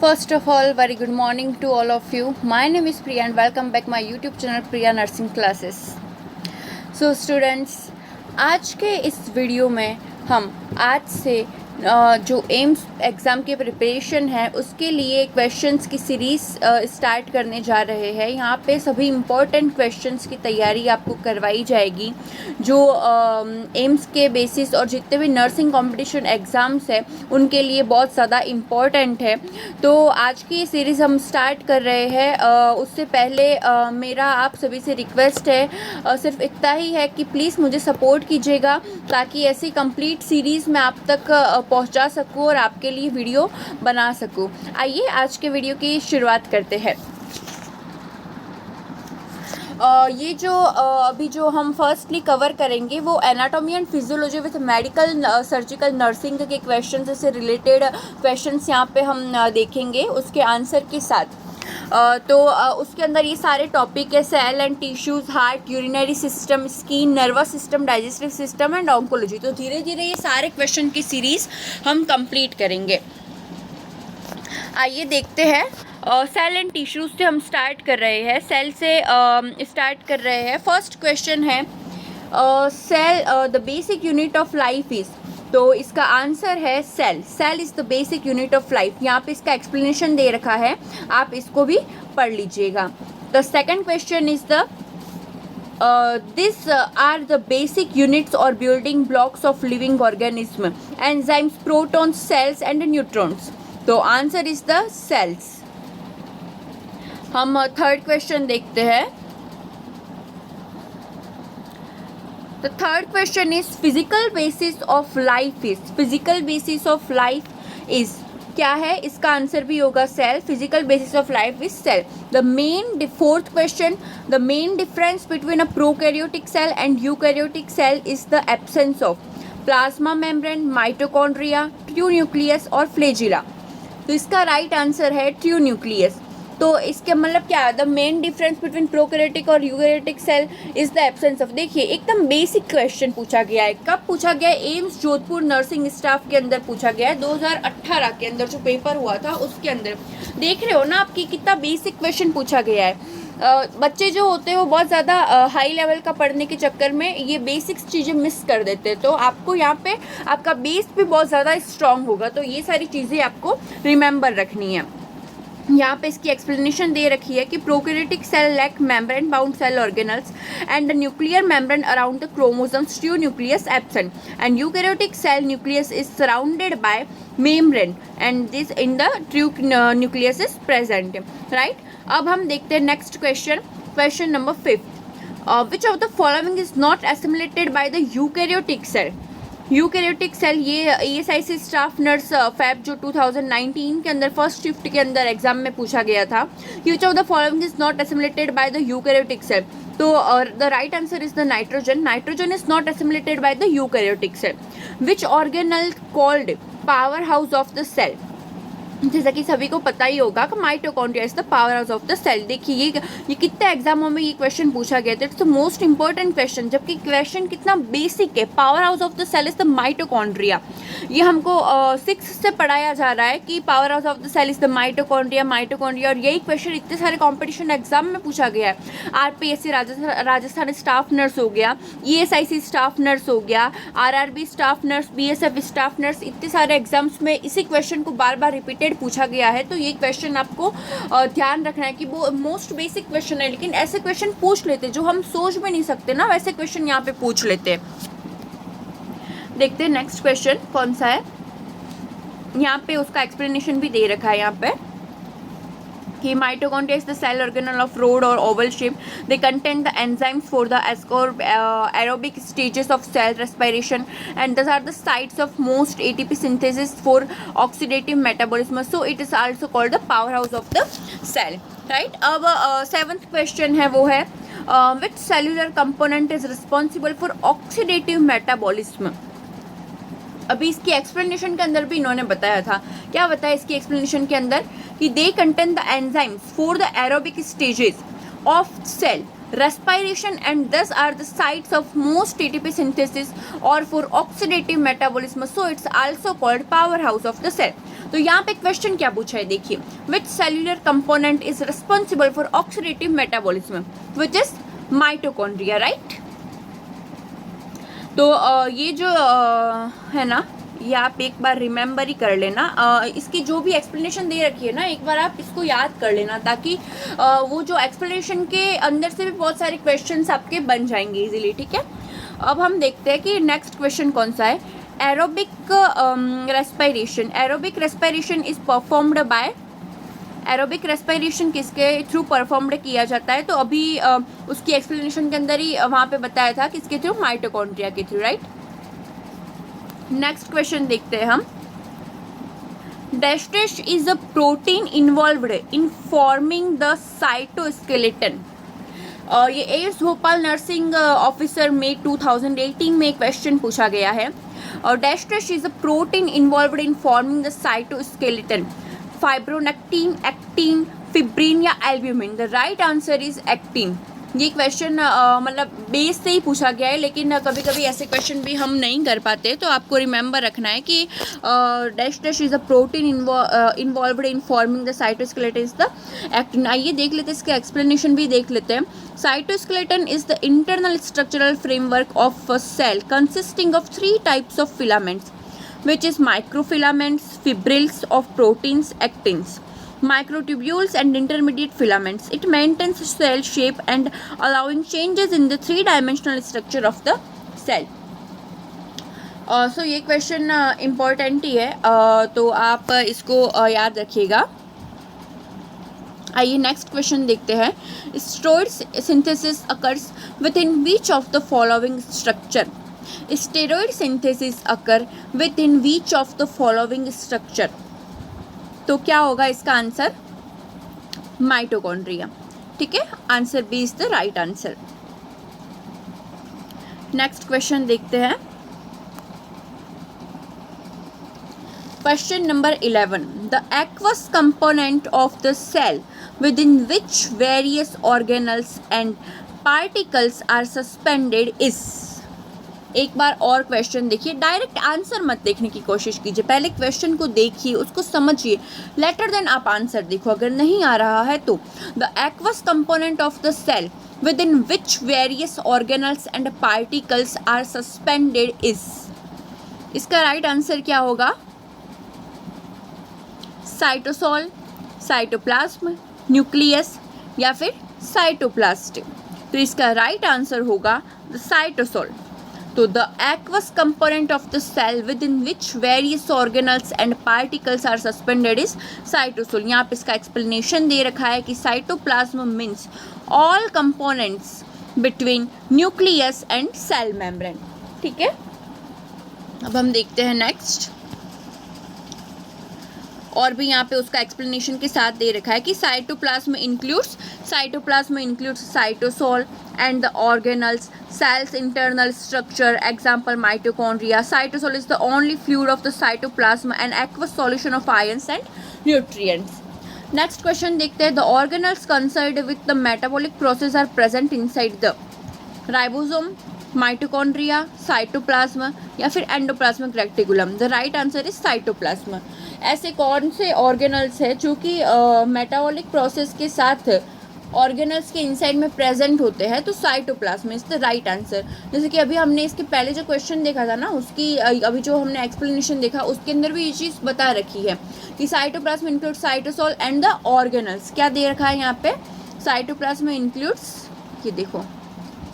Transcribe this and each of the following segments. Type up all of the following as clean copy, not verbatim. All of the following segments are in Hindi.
First of all, very good morning to all of you. My name is Priya and welcome back my YouTube channel Priya Nursing Classes. So students, आज के इस वीडियो में हम आज से जो एम्स एग्ज़ाम की प्रिपरेशन है उसके लिए क्वेश्चंस की सीरीज़ स्टार्ट करने जा रहे हैं। यहाँ पे सभी इम्पोर्टेंट क्वेश्चंस की तैयारी आपको करवाई जाएगी जो एम्स के बेसिस और जितने भी नर्सिंग कंपटीशन एग्ज़ाम्स है उनके लिए बहुत ज़्यादा इम्पॉर्टेंट है। तो आज की ये सीरीज़ हम स्टार्ट कर रहे हैं। उससे पहले मेरा आप सभी से रिक्वेस्ट है, सिर्फ इतना ही है कि प्लीज़ मुझे सपोर्ट कीजिएगा ताकि ऐसी कंप्लीट सीरीज़ मैं आप तक पहुंचा सकूं और आपके लिए वीडियो बना सकूं। आइए आज के वीडियो की शुरुआत करते हैं। ये जो अभी जो हम फर्स्टली कवर करेंगे वो anatomy and physiology with medical surgical nursing के क्वेश्चन से रिलेटेड क्वेश्चंस यहाँ पे हम देखेंगे उसके आंसर के साथ। तो उसके अंदर ये सारे टॉपिक है cell and tissues, heart, urinary system, skin, nervous system, digestive system and oncology. तो धीरे धीरे ये सारे क्वेश्चन की सीरीज़ हम कंप्लीट करेंगे। आइए देखते हैं। सेल एंड टिश्यूज़ से हम स्टार्ट कर रहे हैं, सेल से स्टार्ट कर रहे हैं। फर्स्ट क्वेश्चन है cell the basic unit of life is. तो इसका आंसर है cell. Cell is the basic unit of life. यहाँ पे इसका एक्सप्लेनेशन दे रखा है, आप इसको भी पढ़ लीजिएगा। The second question is the this are the basic units और building blocks of living organism, enzymes, protons, cells and neutrons. तो आंसर इज द सेल्स। हम थर्ड क्वेश्चन देखते हैं। The third question is physical basis of life is। physical basis of life is क्या है? इसका आंसर भी होगा cell. physical basis of life is cell। fourth question, the main difference between a prokaryotic cell and eukaryotic cell is the absence of plasma membrane, mitochondria, true nucleus और flagella। तो इसका राइट आंसर है ट्रू न्यूक्लियस। तो इसके मतलब क्या है? The main difference between prokaryotic और eukaryotic cell is the absence of. देखिए एकदम बेसिक क्वेश्चन पूछा गया है। कब पूछा गया है? एम्स जोधपुर नर्सिंग स्टाफ के अंदर पूछा गया है, 2018 के अंदर जो पेपर हुआ था उसके अंदर। देख रहे हो ना आपकी कितना बेसिक क्वेश्चन पूछा गया है। बच्चे जो होते हैं वो बहुत ज़्यादा हाई लेवल का पढ़ने के चक्कर में ये बेसिक्स चीज़ें मिस कर देते हैं। तो आपको यहाँ पे आपका बेस भी बहुत ज़्यादा स्ट्रांग होगा। तो ये सारी चीज़ें आपको रिमेंबर रखनी है। यहाँ पे इसकी एक्सप्लेनेशन दे रखी है कि prokaryotic cell lack membrane bound cell organelles and the nuclear membrane around the chromosomes, true nucleus absent, and eukaryotic cell nucleus is surrounded by membrane and this in the true nucleus is present. Right, अब हम देखते हैं next question. Question number 5, which of the following is not assimilated by the eukaryotic cell. Eukaryotic cell ये ESIC स्टाफ नर्स फैब जो 2019 के अंदर फर्स्ट शिफ्ट के अंदर एग्जाम में पूछा गया था। Which of the following is not assimilated by the eukaryotic cell. तो the right answer is the nitrogen. Nitrogen is not assimilated by the eukaryotic cell. Which organelle called power house of the cell. जैसा कि सभी को पता ही होगा कि mitochondria is the power house of the cell. देखिए ये कितने एग्जामों में ये क्वेश्चन पूछा गया था। It's the most important question, जबकि क्वेश्चन कितना बेसिक है। Power house of the cell is the mitochondria. ये हमको 6 से पढ़ाया जा रहा है कि power house of the cell is the mitochondria. और यही क्वेश्चन इतने सारे कॉम्पिटिशन एग्जाम में पूछा गया है। RPSC राजस्थान स्टाफ नर्स हो गया, ESIC स्टाफ नर्स हो गया, RRB staff nurse, BSF staff nurse, इतने सारे एग्जाम्स में इसी क्वेश्चन को बार बार रिपीटेड पूछा गया है। तो ये क्वेश्चन आपको ध्यान रखना है कि वो मोस्ट बेसिक क्वेश्चन है, लेकिन ऐसे क्वेश्चन पूछ लेते जो हम सोच भी नहीं सकते ना, वैसे क्वेश्चन यहाँ पे पूछ लेते। देखते हैं नेक्स्ट क्वेश्चन कौन सा है। यहाँ पे उसका एक्सप्लेनेशन भी दे रखा है यहाँ पे कि mitochondria is the cell organelle of rod or oval shape. They contain the enzymes for the aerobic stages of cell respiration, and these are the sites of most ATP synthesis for oxidative metabolism. So it is also called the powerhouse of the cell. Right? अब 7th question है वो है which cellular component is responsible for oxidative metabolism. अभी इसकी एक्सप्लेनेशन के अंदर भी इन्होंने बताया था। क्या बताया इसकी एक्सप्लेनेशन के अंदर कि they contain the enzymes for the aerobic stages of cell respiration, and thus are the sites of most ATP synthesis or for oxidative metabolism. So it's also called powerhouse of the cell. तो यहाँ पे क्वेश्चन क्या पूछा है देखिए, which cellular component is responsible for oxidative metabolism, which is mitochondria, right. तो ये जो है ना, ये आप एक बार रिमेंबर ही कर लेना। इसकी जो भी एक्सप्लेनेशन दे रखी है ना, एक बार आप इसको याद कर लेना, ताकि वो जो एक्सप्लेनेशन के अंदर से भी बहुत सारे क्वेश्चंस आपके बन जाएंगे इजीली, ठीक है। अब हम देखते हैं कि नेक्स्ट क्वेश्चन कौन सा है। Aerobic respiration, aerobic respiration is performed by, aerobic respiration किसके थ्रू परफॉर्म्ड किया जाता है, तो अभी उसकी एक्सप्लेनेशन के अंदर ही वहाँ पे बताया था किसके थ्रू, माइटोकॉन्ड्रिया के थ्रू, राइट। नेक्स्ट क्वेश्चन देखते हैं हम। Dash is a protein involved in forming the cytoskeleton. ये एम्स भोपाल नर्सिंग ऑफिसर में 2018 में क्वेश्चन पूछा गया है। और dash is a protein involved in forming the cytoskeleton, fibronectin, actin, fibrin या albumin. The right answer is actin. ये क्वेश्चन मतलब बेस से ही पूछा गया है, लेकिन कभी कभी ऐसे क्वेश्चन भी हम नहीं कर पाते, तो आपको रिमेंबर रखना है कि dash is a protein involved in forming the cytoskeleton is the actin. आइए देख लेते हैं, इसका एक्सप्लेनेशन भी देख लेते हैं। Cytoskeleton is the internal structural framework of a cell consisting of 3 types of filaments, which is microfilaments, fibrils of proteins, actins, microtubules and intermediate filaments. It maintains cell shape and allowing changes in the 3-dimensional structure of the cell. So ये क्वेश्चन इम्पोर्टेंट ही है, तो आप इसको याद रखिएगा। आइए नेक्स्ट क्वेश्चन देखते हैं। Steroid synthesis occurs within which of the following structure. Steroid synthesis occur within which of the following structure. तो क्या होगा इसका आंसर, माइटोकॉन्ड्रिया, ठीक है। Answer B is the right answer. Next question देखते हैं। Question number 11, the aqueous component of the cell within which various organelles and particles are suspended is. एक बार और क्वेश्चन देखिए, डायरेक्ट आंसर मत देखने की कोशिश कीजिए, पहले क्वेश्चन को देखिए, उसको समझिए, लेटर देन आप आंसर देखो। अगर नहीं आ रहा है तो the aqueous component of the cell within which various organelles and particles are suspended is. इसका राइट आंसर क्या होगा, साइटोसोल, साइटोप्लाज्म, न्यूक्लियस या फिर साइटोप्लास्ट। तो इसका राइट आंसर होगा साइटोसोल। तो the aqueous component of the cell within which various organelles and particles are suspended is cytosol. यहाँ पे इसका एक्सप्लेनेशन दे रखा है कि cytoplasm means all components between nucleus and cell membrane, ठीक है। अब हम देखते हैं नेक्स्ट, और भी यहाँ पे उसका एक्सप्लेनेशन के साथ दे रखा है कि cytoplasm includes cytosol and the organelles, cells internal structure, example mitochondria. Cytosol is the only fluid of the cytoplasm and aqueous solution of ions and nutrients. Next question देखते हैं, the organelles concerned with the metabolic process are present inside the ribosome, mitochondria, cytoplasm या फिर endoplasmic reticulum. The right answer is cytoplasm. ऐसे कौन से ऑर्गेनल्स है जो कि मेटाबॉलिक प्रोसेस के साथ ऑर्गेनल्स के इनसाइड में प्रेजेंट होते हैं, तो cytoplasm is the right answer. जैसे कि अभी हमने इसके पहले जो क्वेश्चन देखा था ना, उसकी अभी जो हमने एक्सप्लेनेशन देखा उसके अंदर भी ये चीज़ बता रखी है कि cytoplasm include cytosol and the organelles. क्या दे रखा है यहाँ पे, साइटोप्लाज्म इंक्लूड्स, ये देखो,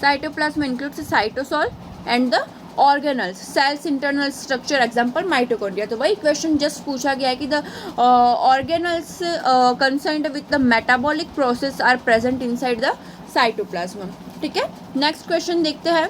cytoplasm includes cytosol and the organelles, cells internal structure, example mitochondria. तो वही क्वेश्चन जस्ट पूछा गया है कि the organelles concerned with the metabolic process are present inside the cytoplasm, ठीक है। नेक्स्ट क्वेश्चन देखते हैं,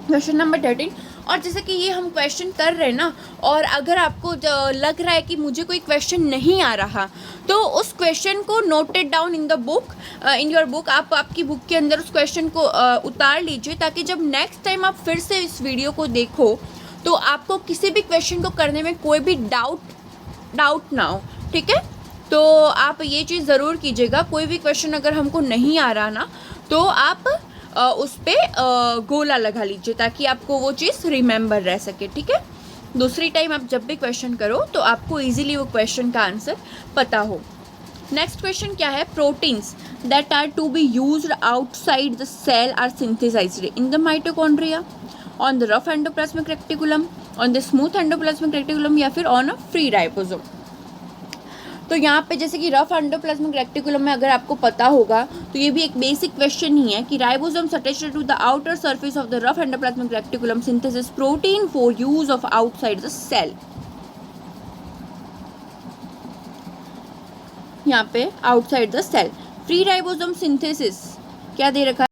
क्वेश्चन नंबर 13। और जैसे कि ये हम क्वेश्चन कर रहे हैं ना, और अगर आपको लग रहा है कि मुझे कोई क्वेश्चन नहीं आ रहा, तो उस क्वेश्चन को noted down in the book, in your book. आप आपकी बुक के अंदर उस क्वेश्चन को उतार लीजिए, ताकि जब नेक्स्ट टाइम आप फिर से इस वीडियो को देखो तो आपको किसी भी क्वेश्चन को करने में कोई भी डाउट ना हो, ठीक है। तो आप ये चीज़ ज़रूर कीजिएगा, कोई भी क्वेश्चन अगर हमको नहीं आ रहा ना, तो आप उस पर गोला लगा लीजिए, ताकि आपको वो चीज़ रिमेंबर रह सके, ठीक है। दूसरी टाइम आप जब भी क्वेश्चन करो तो आपको इजीली वो क्वेश्चन का आंसर पता हो। नेक्स्ट क्वेश्चन क्या है, proteins that are to be used outside the cell are synthesized in the mitochondria, on the rough endoplasmic reticulum, on the smooth endoplasmic reticulum या फिर ऑन अ फ्री राइबोसोम। तो यहाँ पे जैसे कि रफ एंडोप्लाज्मिक रेक्टिकुलम में अगर आपको पता होगा तो ये भी एक बेसिक क्वेश्चन ही है कि ribosomes attached to the outer surface of the rough endoplasmic reticulum synthesis protein for use of outside the cell. यहाँ पे outside the cell free ribosome synthesis क्या दे रखा है,